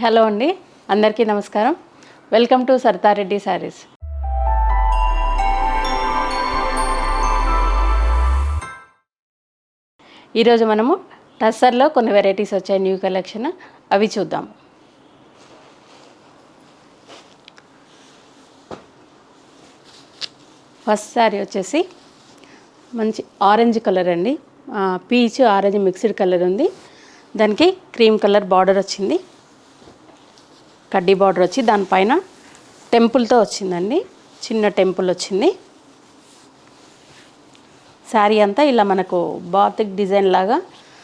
Hello అండి, అందరికీ నమస్కారం. Welcome to Saritha Reddy saris. ఈరోజు మనము టస్సర్లో కొన్ని వెరైటీస్ వచ్చాయి, న్యూ కలెక్షన్, అవి చూద్దాం. ఫస్ట్ శారీ వచ్చేసి మంచి ఆరెంజ్ కలర్ అండి, పీచ్ ఆరెంజ్ మిక్స్డ్ కలర్ ఉంది. దానికి క్రీమ్ కలర్ బార్డర్ వచ్చింది, కడ్డీ బార్డర్ వచ్చి దానిపైన టెంపుల్తో వచ్చిందండి, చిన్న టెంపుల్ వచ్చింది. శారీ అంతా ఇలా మనకు బాతిక్ డిజైన్ లాగా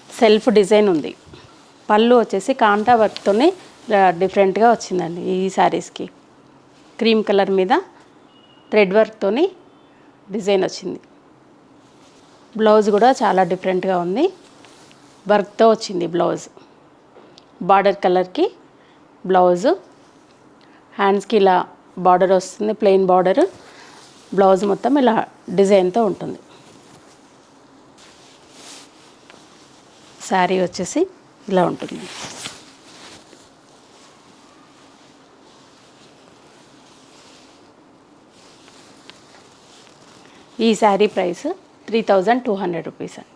సెల్ఫ్ డిజైన్ ఉంది. పళ్ళు వచ్చేసి కాంటా వర్క్తోనే డిఫరెంట్గా వచ్చిందండి. ఈ శారీస్కి క్రీమ్ కలర్ మీద థ్రెడ్ వర్క్తోని డిజైన్ వచ్చింది. బ్లౌజ్ కూడా చాలా డిఫరెంట్గా ఉంది, వర్క్తో వచ్చింది బ్లౌజ్. బార్డర్ కలర్కి బ్లౌజు, హ్యాండ్స్కి ఇలా బార్డర్ వస్తుంది, ప్లెయిన్ బార్డర్. బ్లౌజ్ మొత్తం ఇలా డిజైన్తో ఉంటుంది. శారీ వచ్చేసి ఇలా ఉంటుంది. ఈ శారీ ప్రైస్ 3200 రూపీస్ అండి.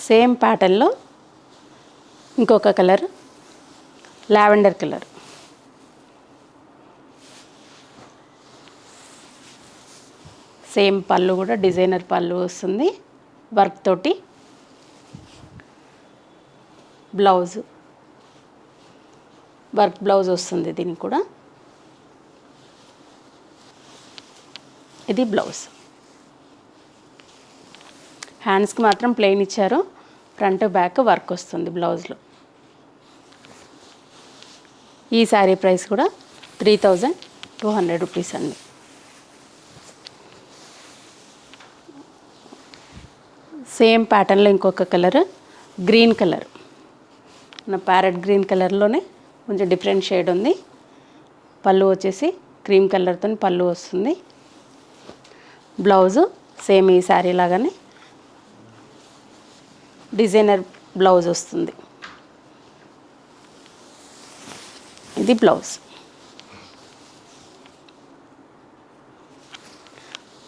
సేమ్ ప్యాటర్న్లో ఇంకొక కలర్, లావెండర్ కలర్. సేమ్ పళ్ళు కూడా డిజైనర్ పళ్ళు వస్తుంది, వర్క్ తోటి. బ్లౌజ్ వర్క్ బ్లౌజ్ వస్తుంది దీనికి కూడా. ఇది బ్లౌజ్. హ్యాండ్స్కి మాత్రం ప్లెయిన్ ఇచ్చారు, ఫ్రంట్ బ్యాక్ వర్క్ వస్తుంది బ్లౌజ్లో. ఈ శారీ ప్రైస్ కూడా 3200 రూపీస్ అండి. సేమ్ ప్యాటర్న్లో ఇంకొక కలర్, గ్రీన్ కలర్, నా ప్యారెట్ గ్రీన్ కలర్లోనే కొంచెం డిఫరెంట్ షేడ్ ఉంది. పళ్ళు వచ్చేసి క్రీమ్ కలర్తో పళ్ళు వస్తుంది. బ్లౌజు సేమ్ ఈ శారీ లాగానే డిజైనర్ బ్లౌజ్ వస్తుంది. ఇది బ్లౌజ్.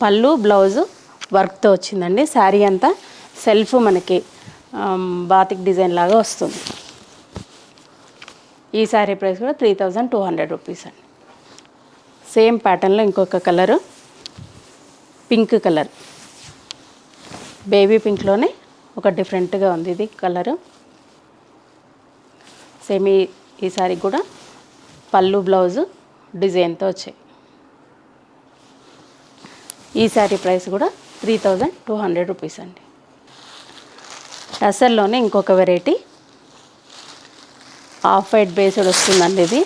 పళ్ళు బ్లౌజు వర్క్తో వచ్చిందండి. శారీ అంతా సెల్ఫ్ మనకి బాతిక్ డిజైన్ లాగా వస్తుంది. ఈ శారీ ప్రైస్ కూడా 3200 రూపీస్ అండి. సేమ్ ప్యాటర్న్లో ఇంకొక కలరు, పింక్ కలర్, బేబీ పింక్లోనే ఒక డిఫరెంట్గా ఉంది ఇది కలరు. సేమ్ ఈ శారీ కూడా పళ్ళు బ్లౌజు డిజైన్తో వచ్చాయి. ఈ శారీ ప్రైస్ కూడా 3200 రూపీస్ అండి. టసర్లోనే ఇంకొక వెరైటీ, ఆఫ్ వైట్ బేస్డ్ వస్తుందండి. ఇది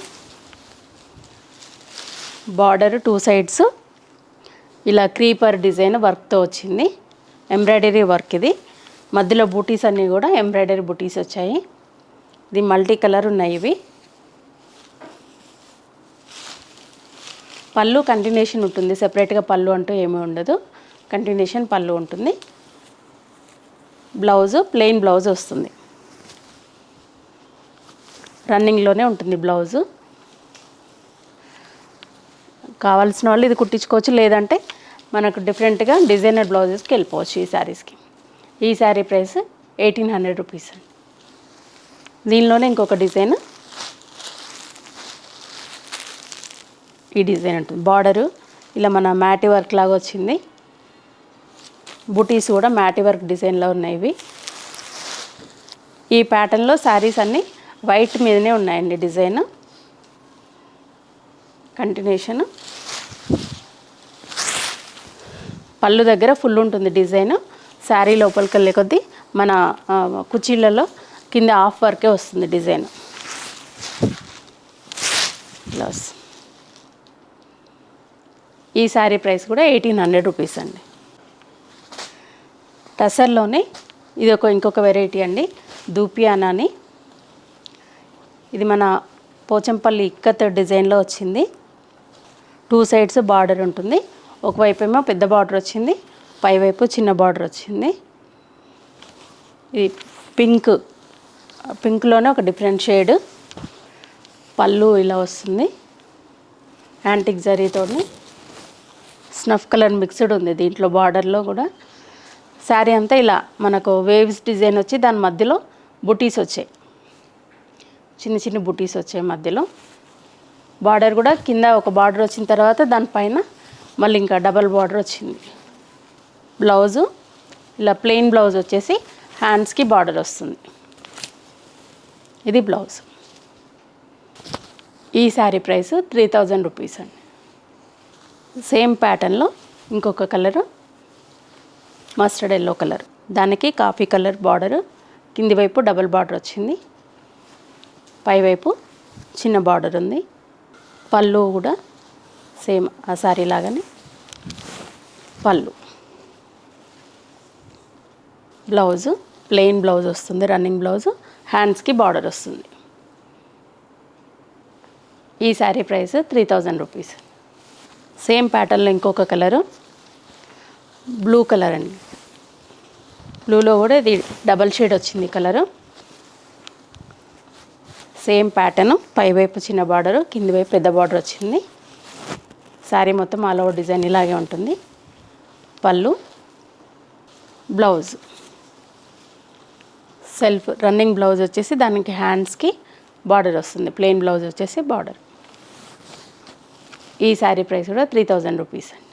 బార్డర్ 2 సైడ్స్ ఇలా క్రీపర్ డిజైన్ వర్క్తో వచ్చింది, ఎంబ్రాయిడరీ వర్క్. ఇది మధ్యలో బూటీస్ అన్నీ కూడా ఎంబ్రాయిడరీ బూటీస్ వచ్చాయి. ఇది మల్టీ కలర్ ఉన్నాయి ఇవి. పళ్ళు కంటిన్యూషన్ ఉంటుంది, సెపరేట్గా పళ్ళు అంటూ ఏమీ ఉండదు, కంటిన్యూషన్ పళ్ళు ఉంటుంది. బ్లౌజు ప్లెయిన్ బ్లౌజ్ వస్తుంది, రన్నింగ్లోనే ఉంటుంది బ్లౌజు. కావాల్సిన వాళ్ళు ఇది కుట్టించుకోవచ్చు, లేదంటే మనకు డిఫరెంట్గా డిజైనర్ బ్లౌజెస్కి వెళ్ళిపోవచ్చు ఈ శారీస్కి. ఈ శారీ ప్రైస్ 1800 రూపీస్ అండి. దీనిలోనే ఇంకొక డిజైన్, ఈ డిజైన్ ఉంటుంది. బార్డరు ఇలా మన మ్యాటి వర్క్ లాగా వచ్చింది, బుటీస్ కూడా మ్యాటి వర్క్ డిజైన్లో ఉన్నాయి ఇవి. ఈ ప్యాటర్న్లో శారీస్ అన్నీ వైట్ మీదనే ఉన్నాయండి డిజైన్, కంటిన్యూషన్. పళ్ళు దగ్గర ఫుల్ ఉంటుంది డిజైన్. శారీ లోపలికి వెళ్ళే కొద్దీ మన కుర్చీలలో కింద హాఫ్ వర్కే వస్తుంది డిజైన్. బ్లౌజ్. ఈ శారీ ప్రైస్ కూడా 1800 రూపీస్ అండి. టసర్లోనే ఇది ఇంకొక వెరైటీ అండి, దూపియానా అని. ఇది మన పోచంపల్లి ఇక్కత్ డిజైన్లో వచ్చింది. 2 సైడ్స్ బార్డర్ ఉంటుంది, ఒకవైపు ఏమో పెద్ద బార్డర్ వచ్చింది, పైవైపు చిన్న బార్డర్ వచ్చింది. ఇది పింక్లోనే ఒక డిఫరెంట్ షేడ్. పళ్ళు ఇలా వస్తుంది, యాంటిక్ జరీతోని స్నఫ్ కలర్ మిక్స్డ్ ఉంది దీంట్లో. బార్డర్లో కూడా శారీ అంతా ఇలా మనకు వేవ్స్ డిజైన్ వచ్చి దాని మధ్యలో బుటీస్ వచ్చాయి, చిన్న చిన్న బుటీస్ వచ్చాయి మధ్యలో. బార్డర్ కూడా కింద ఒక బార్డర్ వచ్చిన తర్వాత దానిపైన మళ్ళీ ఇంకా డబల్ బార్డర్ వచ్చింది. బ్లౌజు ఇలా ప్లెయిన్ బ్లౌజ్ వచ్చేసి హ్యాండ్స్కి బార్డర్ వస్తుంది. ఇది బ్లౌజ్. ఈ శారీ ప్రైస్ 3000 రూపీస్ అండి. సేమ్ ప్యాటర్న్లో ఇంకొక కలరు మస్టర్డ్ ఎల్లో కలర్, దానికి కాఫీ కలర్ బార్డరు, కింది వైపు డబల్ బార్డర్ వచ్చింది, పైవైపు చిన్న బార్డర్ ఉంది. పళ్ళు కూడా సేమ్ ఆ శారీ లాగానే పళ్ళు. బ్లౌజు ప్లెయిన్ బ్లౌజ్ వస్తుంది, రన్నింగ్ బ్లౌజు, హ్యాండ్స్కి బార్డర్ వస్తుంది. ఈ శారీ ప్రైస్ 3000 రూపీస్. సేమ్ ప్యాటర్న్లో ఇంకొక కలరు బ్లూ కలర్ అండి. బ్లూలో కూడా ఇది డబల్ షేడ్ వచ్చింది కలరు. సేమ్ ప్యాటర్ను, పైవైపు చిన్న బార్డరు, కింది వైపు పెద్ద బార్డర్ వచ్చింది. శారీ మొత్తం ఆల్ ఓవర్ డిజైన్ ఇలాగే ఉంటుంది. పళ్ళు, బ్లౌజ్ సెల్ఫ్ రన్నింగ్ బ్లౌజ్ వచ్చేసి దానికి హ్యాండ్స్కి బార్డర్ వస్తుంది, ప్లెయిన్ బ్లౌజ్ వచ్చేసి బార్డర్. ఈ శారీ ప్రైస్ కూడా 3000 రూపీస్ అండి.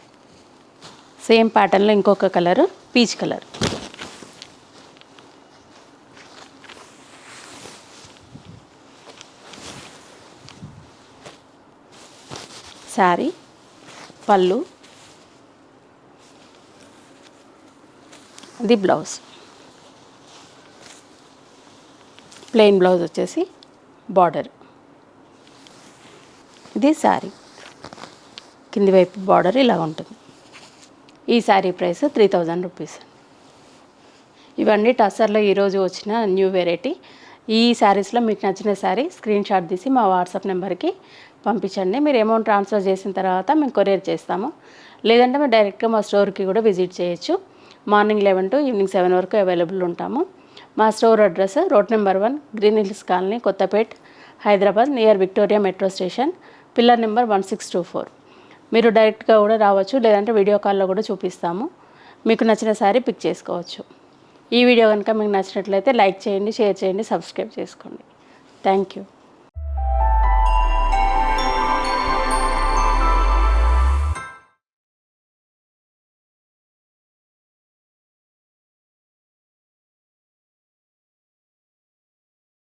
సేమ్ ప్యాటర్న్లో ఇంకొక కలరు పీచ్ కలర్. శారీ, పళ్ళు, ఇది బ్లౌజ్. ప్లెయిన్ బ్లౌజ్ వచ్చేసి బార్డర్. ఇది శారీ, కింది వైపు బార్డర్ ఇలా ఉంటుంది. ఈ శారీ ప్రైస్ 3000 రూపీస్. ఇవన్నీ టసర్లో ఈరోజు వచ్చిన న్యూ వెరైటీ. ఈ శారీస్లో మీకు నచ్చిన శారీ స్క్రీన్ షాట్ తీసి మా వాట్సాప్ నెంబర్కి పంపించండి. మీరు అమౌంట్ ట్రాన్స్ఫర్ చేసిన తర్వాత మేము కొరియర్ చేస్తాము. లేదంటే మీరు డైరెక్ట్గా మా స్టోర్కి కూడా విజిట్ చేయొచ్చు. మార్నింగ్ 11 to ఈవినింగ్ 7 వరకు అవైలబుల్ ఉంటాము. మా store address road number 1, green hills colony, Kothapet, Hyderabad, near Victoria metro station, pillar number 1624. మీరు డైరెక్ట్గా కూడా రావచ్చు, లేదంటే వీడియో కాల్లో కూడా చూపిస్తాము. మీకు నచ్చిన శారీ పిక్ చేసుకోవచ్చు. ఈ వీడియో కనుక మీకు నచ్చినట్లయితే లైక్ చేయండి, షేర్ చేయండి, సబ్స్క్రైబ్ చేసుకోండి. Thank you.